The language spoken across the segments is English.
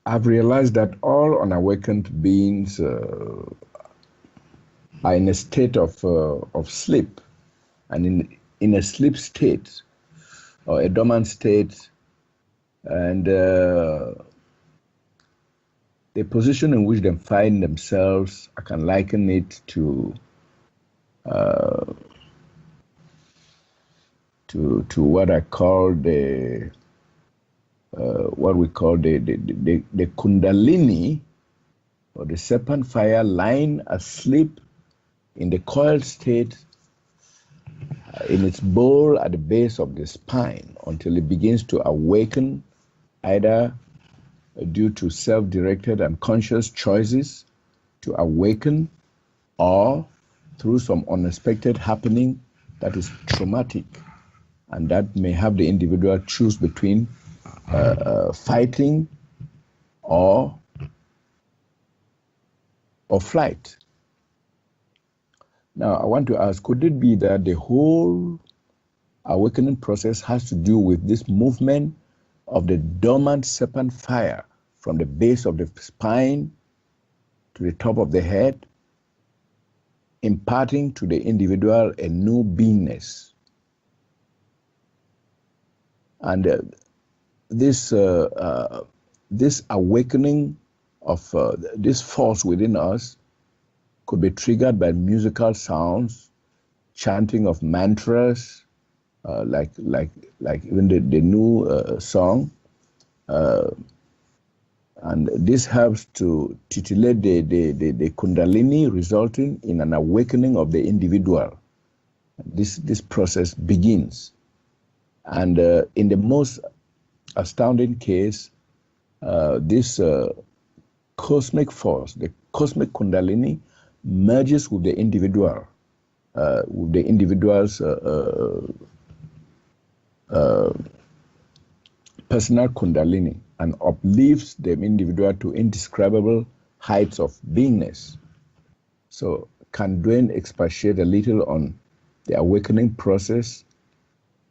I've realized that all unawakened beings are in a state of sleep, and in a sleep state or a dormant state, and the position in which they find themselves, I can liken it to what I call what we call the Kundalini, or the serpent fire, lying asleep in the coiled state in its bowl at the base of the spine until it begins to awaken, either due to self-directed and conscious choices to awaken, or through some unexpected happening that is traumatic, and that may have the individual choose between fighting or flight. Now, I want to ask, could it be that the whole awakening process has to do with this movement of the dormant serpent fire from the base of the spine to the top of the head, imparting to the individual a new beingness? And this awakening of this force within us could be triggered by musical sounds, chanting of mantras, like even the new song, and this helps to titillate the Kundalini, resulting in an awakening of the individual. This process begins, and in the most astounding case, this cosmic force, the cosmic Kundalini, merges with the individual, with the individual's personal Kundalini, and uplifts the individual to indescribable heights of beingness. So, can Duane expatiate a little on the awakening process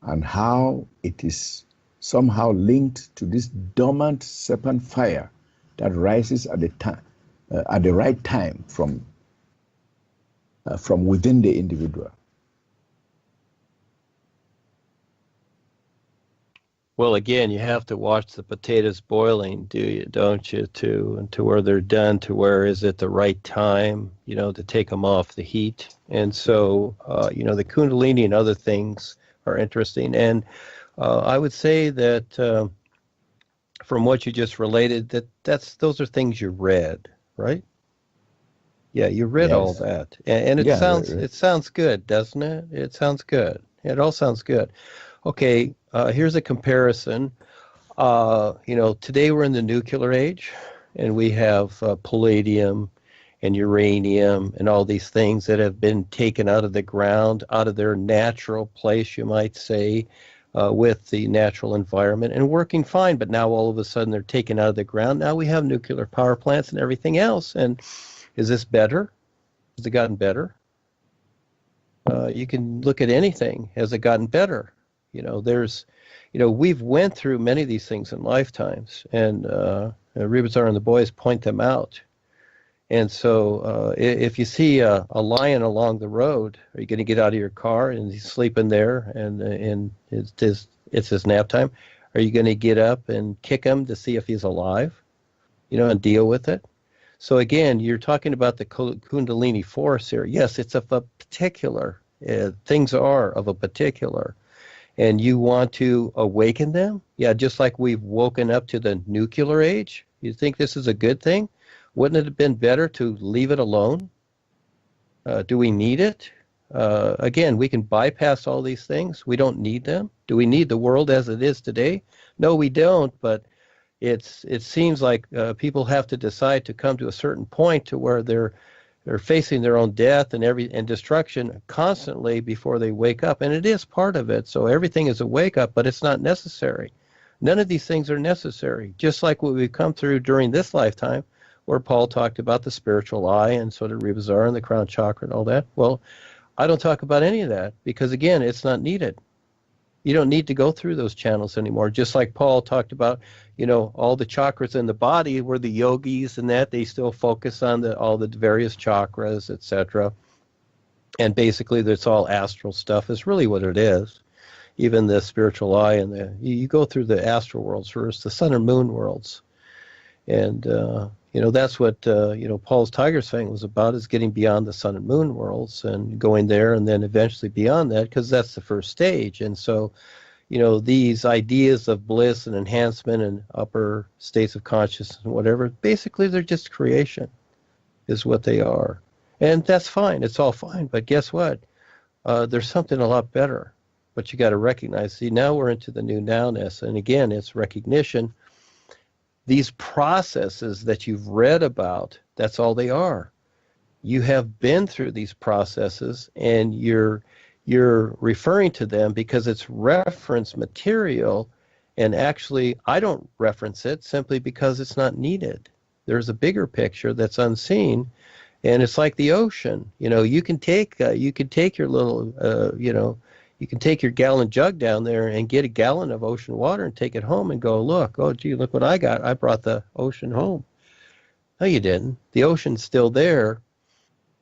and how it is somehow linked to this dormant serpent fire that rises at the right time from within the individual? Well, again, you have to watch the potatoes boiling, don't you, to where they're done, to where is it the right time, to take them off the heat. And so, the Kundalini and other things are interesting. And I would say that from what you just related, those are things you read, right? Yeah, you read all that, and it sounds good, doesn't it? It sounds good. It all sounds good. Okay, here's a comparison. Today we're in the nuclear age, and we have palladium and uranium and all these things that have been taken out of the ground, out of their natural place, you might say, with the natural environment, and working fine. But now all of a sudden they're taken out of the ground. Now we have nuclear power plants and everything else, and is this better? Has it gotten better? You can look at anything. Has it gotten better? We've went through many of these things in lifetimes, and Rebazar and the boys point them out. And so if you see a lion along the road, are you going to get out of your car and he's sleeping there and it's his nap time? Are you going to get up and kick him to see if he's alive, and deal with it? So again, you're talking about the Kundalini force here. Yes, it's of a particular, things are of a particular, and you want to awaken them? Yeah, just like we've woken up to the nuclear age. You think this is a good thing? Wouldn't it have been better to leave it alone? Do we need it? Again, we can bypass all these things. We don't need them. Do we need the world as it is today? No, we don't, but it seems like people have to decide to come to a certain point to where they're facing their own death and destruction constantly before they wake up, and it is part of it. So everything is a wake up, but it's not necessary. None of these things are necessary. Just like what we've come through during this lifetime, where Paul talked about the spiritual eye, and so did Rebazar and the crown chakra and all that. Well, I don't talk about any of that because again, it's not needed. You don't need to go through those channels anymore. Just like Paul talked about, all the chakras in the body where the yogis and that, they still focus on all the various chakras, etc. And basically that's all astral stuff is really what it is. Even the spiritual eye and you go through the astral worlds first, the sun and moon worlds. And, that's what, Paul's Tigers thing was about, is getting beyond the sun and moon worlds and going there and then eventually beyond that, because that's the first stage. And so, these ideas of bliss and enhancement and upper states of consciousness and whatever, basically they're just creation is what they are. And that's fine. It's all fine. But guess what? There's something a lot better. But you got to recognize, see, now we're into the new nowness. And again, it's recognition. These processes that you've read about, that's all they are. You have been through these processes and you're referring to them because it's reference material. And actually, I don't reference it simply because it's not needed. There's a bigger picture that's unseen. And it's like the ocean. You can take your little, you can take your gallon jug down there and get a gallon of ocean water and take it home and go, look what I got. I brought the ocean home. No, you didn't. The ocean's still there.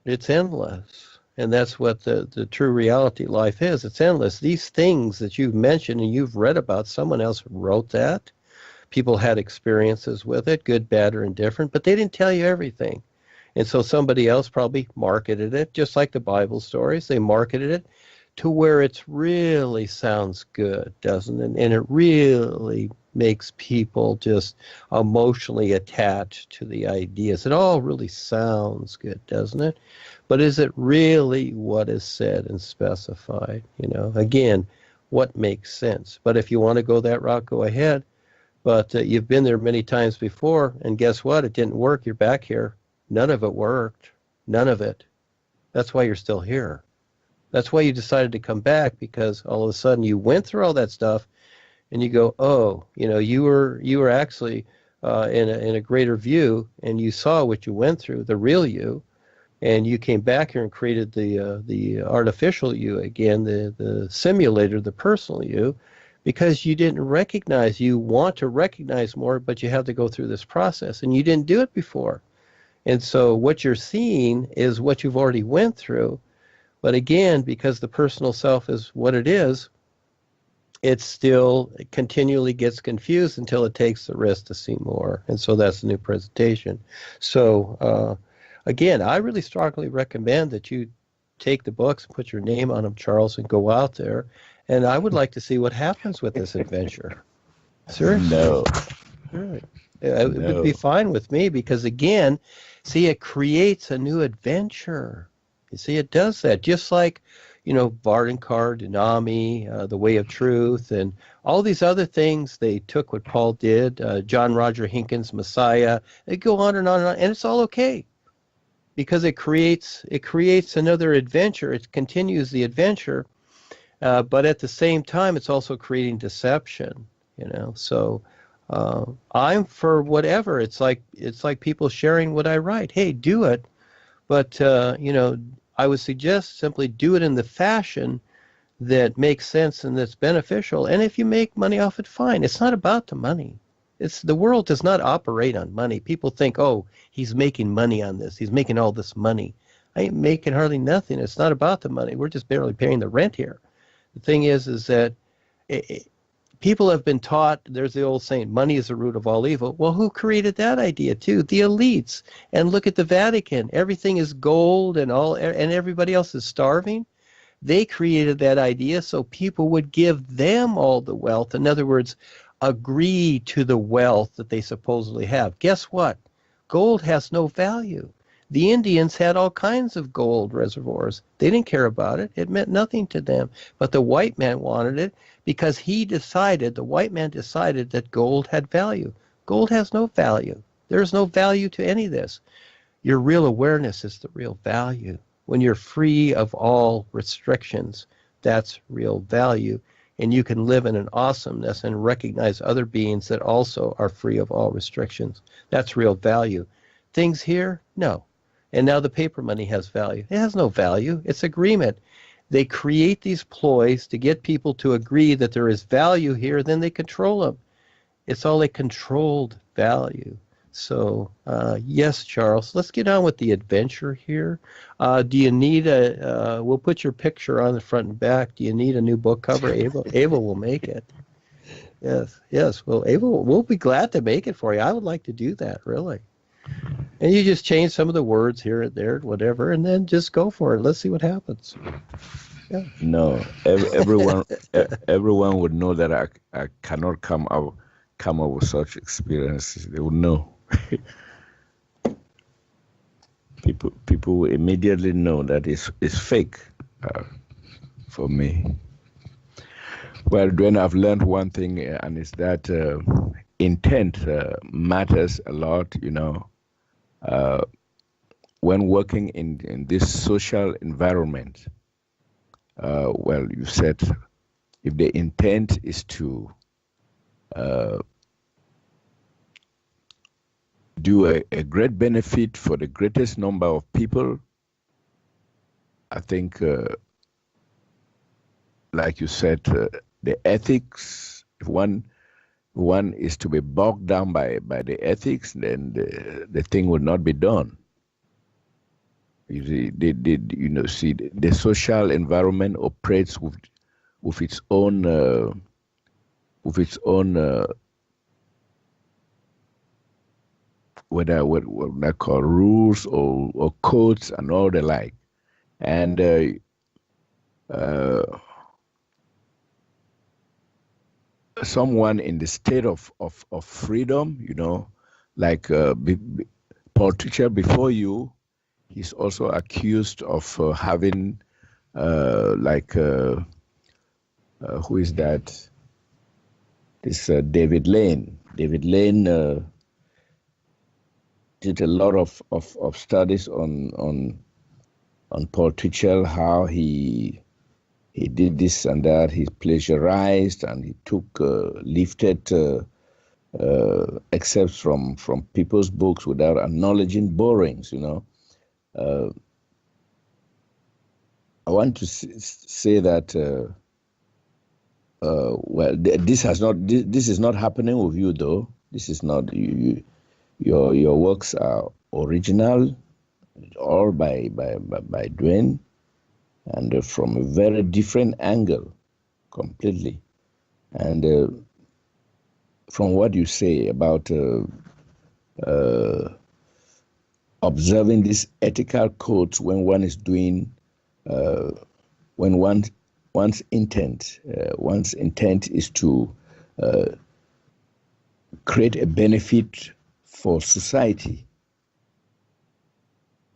It's endless. And that's what the true reality life is. It's endless. These things that you've mentioned and you've read about, someone else wrote that. People had experiences with it, good, bad, or indifferent, but they didn't tell you everything. And so somebody else probably marketed it, just like the Bible stories. They marketed it to where it really sounds good, doesn't it? And it really makes people just emotionally attached to the ideas. It all really sounds good, doesn't it? But is it really what is said and specified? Again, what makes sense? But if you want to go that route, go ahead. But you've been there many times before, and guess what? It didn't work. You're back here. None of it worked. None of it. That's why you're still here. That's why you decided to come back, because all of a sudden you went through all that stuff and you go, oh, you were actually in a greater view, and you saw what you went through, the real you, and you came back here and created the artificial you again, the simulator, the personal you, because you didn't recognize. You want to recognize more, but you have to go through this process, and you didn't do it before. And so what you're seeing is what you've already went through. But again, because the personal self is what it is, it continually gets confused until it takes the risk to see more. And so that's the new presentation. So again, I really strongly recommend that you take the books, put your name on them, Charles, and go out there. And I would like to see what happens with this adventure. Seriously? No. All right. It would be fine with me because, again, see, it creates a new adventure. You see, it does that, just like, Vardankar, Denami, The Way of Truth, and all these other things. They took what Paul did, John Roger Hinkins' Messiah. They go on and on and on, and it's all okay because it creates another adventure. It continues the adventure, but at the same time, it's also creating deception. So I'm for whatever. It's like people sharing what I write. Hey, do it, but I would suggest simply do it in the fashion that makes sense and that's beneficial. And if you make money off it, fine. It's not about the money. The world does not operate on money. People think, oh, he's making money on this. He's making all this money. I ain't making hardly nothing. It's not about the money. We're just barely paying the rent here. The thing is that people have been taught, there's the old saying, money is the root of all evil. Well, who created that idea too? The elites. And look at the Vatican. Everything is gold and everybody else is starving. They created that idea so people would give them all the wealth. In other words, agree to the wealth that they supposedly have. Guess what? Gold has no value. The Indians had all kinds of gold reservoirs. They didn't care about it. It meant nothing to them. But the white man wanted it because the white man decided that gold had value. Gold has no value. There's no value to any of this. Your real awareness is the real value. When you're free of all restrictions, that's real value. And you can live in an awesomeness and recognize other beings that also are free of all restrictions. That's real value. Things here, no. And now the paper money has value. It has no value. It's agreement. they create these ploys to get people to agree that there is value here, then they control them. It's all a controlled value. So, yes, Charles, let's get on with the adventure here. Do you need we'll put your picture on the front and back. Do you need a new book cover? Ava will make it. Yes. Well, Ava, we'll be glad to make it for you. I would like to do that, really. And you just change some of the words here and there, whatever, and then just go for it. Let's see what happens. Yeah. No, everyone would know that I cannot come up with such experiences. They would know. People will immediately know that it's fake for me. Well, Duane, I've learned one thing, and it's that intent matters a lot, when working in this social environment. Well, you said if the intent is to do a great benefit for the greatest number of people, I think, like you said, the ethics, if one is to be bogged down by the ethics, then the thing would not be done. You see, the social environment operates with its own what I call rules or codes and all the like, and someone in the state of freedom, like Paul Teacher before you, he's also accused of having who is that? This David Lane. David Lane did a lot of studies on Paul Teacher, how he did this and that. He plagiarized and he took lifted excerpts from people's books without acknowledging borrowings. I want to say that well, this is not happening with you, though. This is not you. Your works are original, all by Duane, and from a very different angle, completely. And from what you say about observing these ethical codes when one is doing, when one's intent is to create a benefit for society.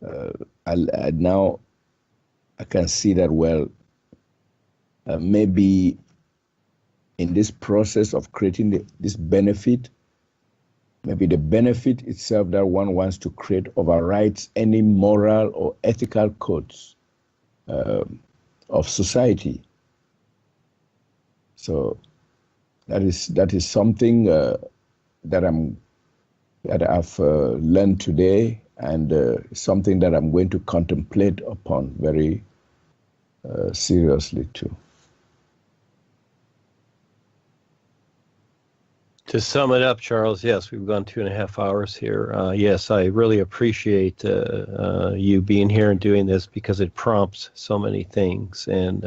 Now I can see that, well, maybe in this process of creating this benefit, maybe the benefit itself that one wants to create overrides any moral or ethical codes of society. So that is something that I've learned today, and something that I'm going to contemplate upon very seriously too. To sum it up, Charles, yes, we've gone 2.5 hours here. Yes, I really appreciate you being here and doing this, because it prompts so many things and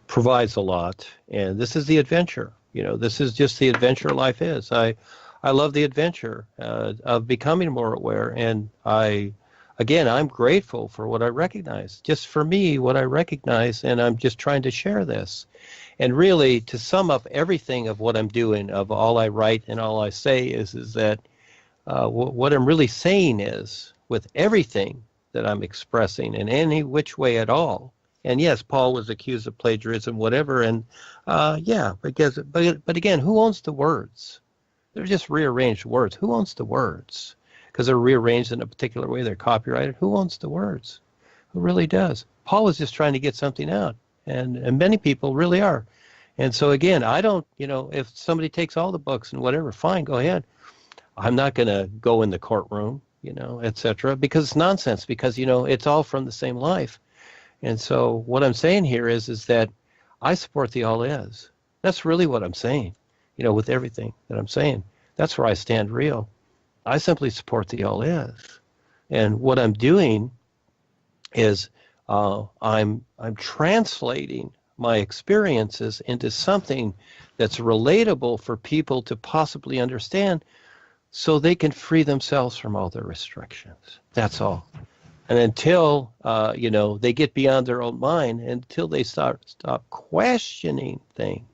provides a lot. And this is the adventure. This is just the adventure life is. I love the adventure of becoming more aware. And I'm grateful for what I recognize. Just for me, what I recognize, and I'm just trying to share this. And really, to sum up everything of what I'm doing, of all I write and all I say, is that what I'm really saying is, with everything that I'm expressing in any which way at all. And yes, Paul was accused of plagiarism, whatever. And but again, who owns the words? They're just rearranged words. Who owns the words? Because they're rearranged in a particular way. They're copyrighted. Who owns the words? Who really does? Paul was just trying to get something out. And many people really are. And so again, I don't, if somebody takes all the books and whatever, fine, go ahead. I'm not going to go in the courtroom, et cetera, because it's nonsense, because, it's all from the same life. And so what I'm saying here is that I support the all is. That's really what I'm saying, with everything that I'm saying. That's where I stand real. I simply support the all is. And what I'm doing is I'm translating my experiences into something that's relatable for people to possibly understand so they can free themselves from all their restrictions. That's all. And until, they get beyond their own mind, until they stop questioning things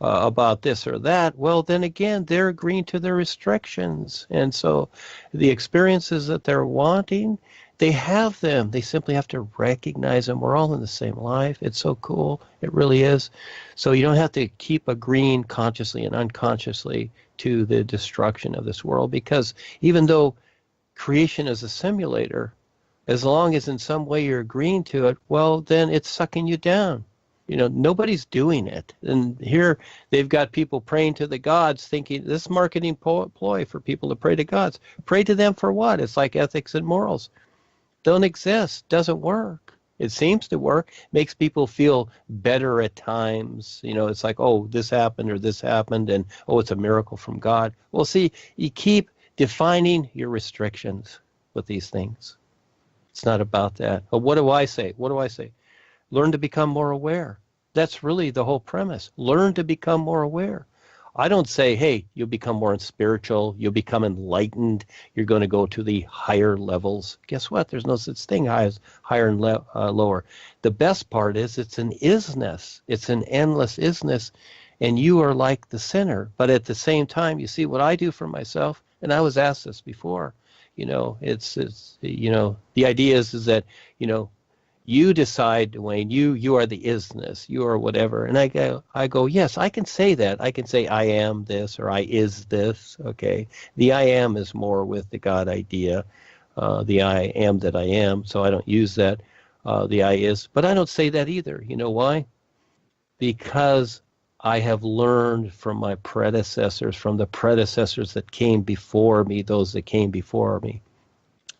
about this or that, well, then again, they're agreeing to their restrictions. And so the experiences that they're wanting, they have them. They simply have to recognize them. We're all in the same life. It's so cool. It really is. So you don't have to keep agreeing consciously and unconsciously to the destruction of this world, because even though creation is a simulator, as long as in some way you're agreeing to it, well, then it's sucking you down. Nobody's doing it. And here they've got people praying to the gods, thinking this marketing ploy for people to pray to gods. Pray to them for what? It's like ethics and morals. Don't exist. Doesn't work. It seems to work. Makes people feel better at times. It's like, oh, this happened or this happened, and oh, it's a miracle from God. Well, see, you keep defining your restrictions with these things. It's not about that. But what do I say? What do I say? Learn to become more aware. That's really the whole premise. Learn to become more aware. I don't say, hey, you'll become more spiritual, you'll become enlightened, you're going to go to the higher levels. Guess what? There's no such thing as higher and lower. The best part is it's an isness. It's an endless isness, and you are like the sinner. But at the same time, you see what I do for myself, and I was asked this before. It's the idea is that, you decide, Duane, you are the isness, you are whatever. And I go, yes, I can say that. I can say I am this or I is this, okay? The I am is more with the God idea, the I am that I am, so I don't use that, the I is. But I don't say that either. You know why? Because I have learned from my predecessors, from the predecessors that came before me, those that came before me.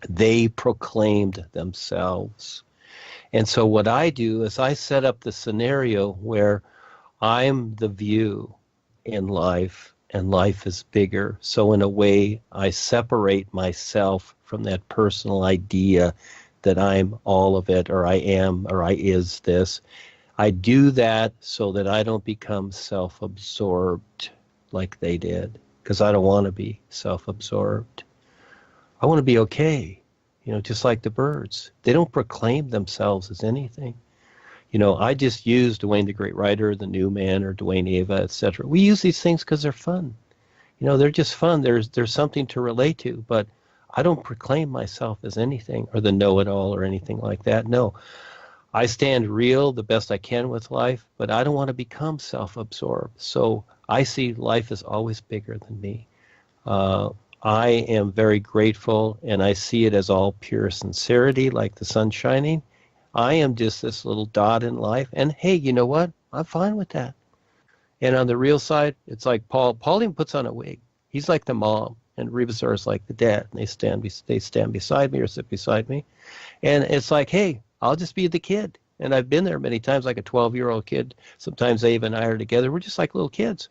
They proclaimed themselves. And so what I do is I set up the scenario where I'm the view in life, and life is bigger. So in a way, I separate myself from that personal idea that I'm all of it, or I am, or I is this. I do that so that I don't become self-absorbed like they did, because I don't want to be self-absorbed. I want to be okay, just like the birds. They don't proclaim themselves as anything. I just use Duane the Great Writer, the New Man, or Duane Ava, etc. We use these things because they're fun. They're just fun. There's something to relate to, but I don't proclaim myself as anything, or the know-it-all, or anything like that. No. I stand real the best I can with life, but I don't want to become self-absorbed. So I see life as always bigger than me. I am very grateful, and I see it as all pure sincerity, like the sun shining. I am just this little dot in life, and hey, you know what? I'm fine with that. And on the real side, it's like Paul. Paul even puts on a wig. He's like the mom, and Rebazar is like the dad. And they stand beside me or sit beside me, and it's like, hey, I'll just be the kid. And I've been there many times, like a 12-year-old kid. Sometimes Ava and I are together. We're just like little kids.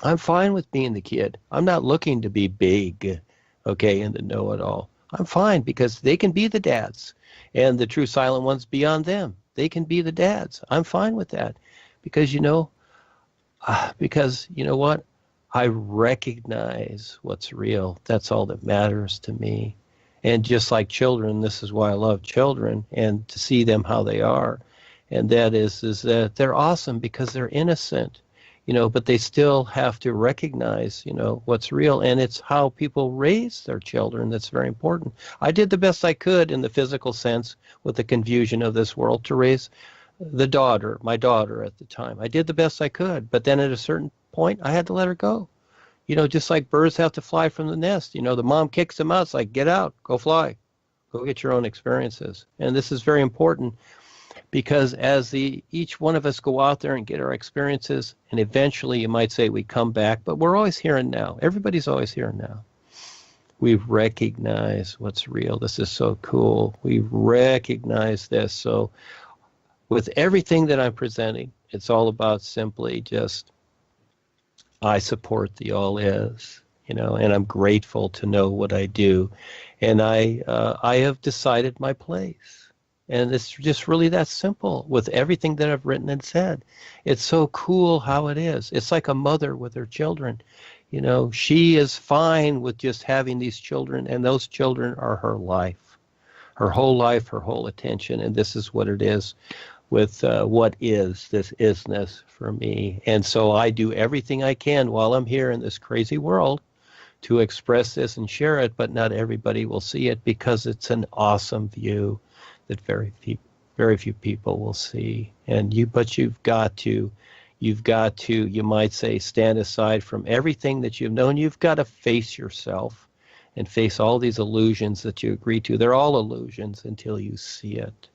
I'm fine with being the kid. I'm not looking to be big, okay, and to know it all. I'm fine, because they can be the dads, and the true silent ones beyond them. They can be the dads. I'm fine with that, because you know what? I recognize what's real. That's all that matters to me. And just like children, this is why I love children, and to see them how they are. And that is that they're awesome because they're innocent, but they still have to recognize, what's real. And it's how people raise their children that's very important. I did the best I could in the physical sense with the confusion of this world to raise my daughter at the time. I did the best I could, but then at a certain point, I had to let her go. Just like birds have to fly from the nest. The mom kicks them out. It's like, get out, go fly, go get your own experiences. And this is very important, because as each one of us go out there and get our experiences, and eventually you might say we come back, but we're always here and now. Everybody's always here and now. We recognize what's real. This is so cool. We recognize this. So with everything that I'm presenting, it's all about simply just, I support the all is, and I'm grateful to know what I do. And I have decided my place. And it's just really that simple with everything that I've written and said. It's so cool how it is. It's like a mother with her children. She is fine with just having these children, and those children are her life, her whole attention. And this is what it is with what is this isness for me. And so I do everything I can while I'm here in this crazy world to express this and share it, but not everybody will see it because it's an awesome view that very few people will see. But you've got to, you might say, stand aside from everything that you've known. You've got to face yourself and face all these illusions that you agree to. They're all illusions until you see it.